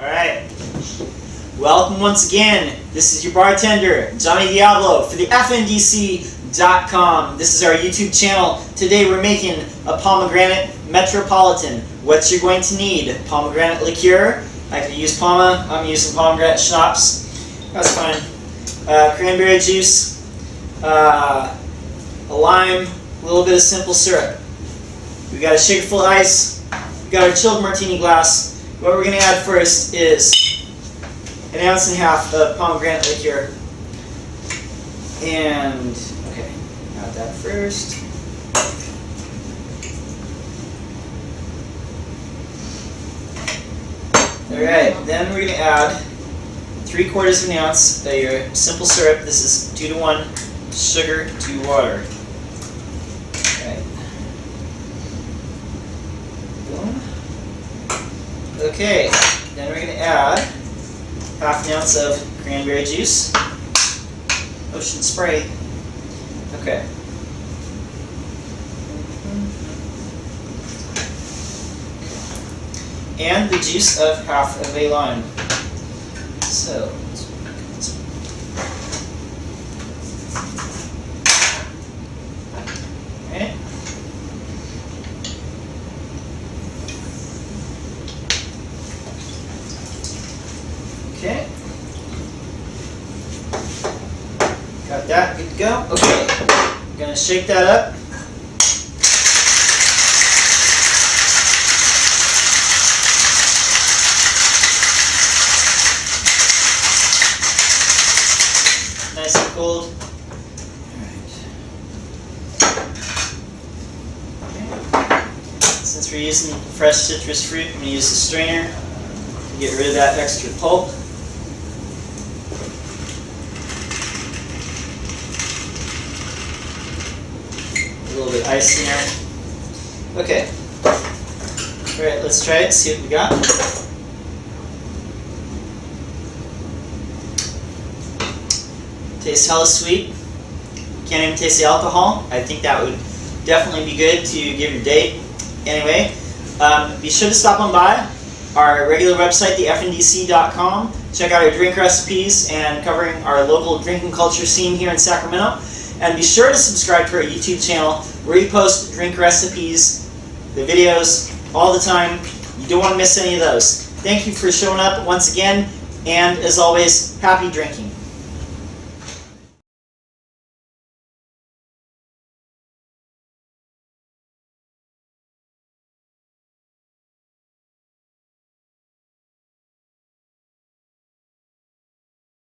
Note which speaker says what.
Speaker 1: Alright, welcome once again. This is your bartender, Johnny Diablo for TheFNDC.com. This is our YouTube channel. Today we're making a Pomegranate Metropolitan. What you're going to need: pomegranate liqueur. I could use I'm using pomegranate schnapps. That's fine. Cranberry juice, a lime, a little bit of simple syrup. We got a shaker full of ice. We got our chilled martini glass. What we're going to add first is 1.5 ounces of pomegranate liqueur. And, okay, add that first. Alright, then we're going to add 3/4 ounce of your simple syrup. This is 2:1 sugar to water. Alright. Boom. Okay, then we're going to add 1/2 ounce of cranberry juice. Ocean spray. Okay. And the juice of 1/2 of a lime. So, okay. Okay. Got that, good to go. Okay. I'm going to shake that up. Nice and cold. Alright. Okay. Since we're using fresh citrus fruit, I'm going to use a strainer to get rid of that extra pulp. A little bit of ice in there. Okay. Alright, let's try it, see what we got. Tastes hella sweet. Can't even taste the alcohol. I think that would definitely be good to give your date. Anyway, be sure to stop on by our regular website, TheFNDC.com. Check out our drink recipes and covering our local drinking culture scene here in Sacramento. And be sure to subscribe to our YouTube channel where we post drink recipes, the videos, all the time. You don't want to miss any of those. Thank you for showing up once again, and as always, happy drinking.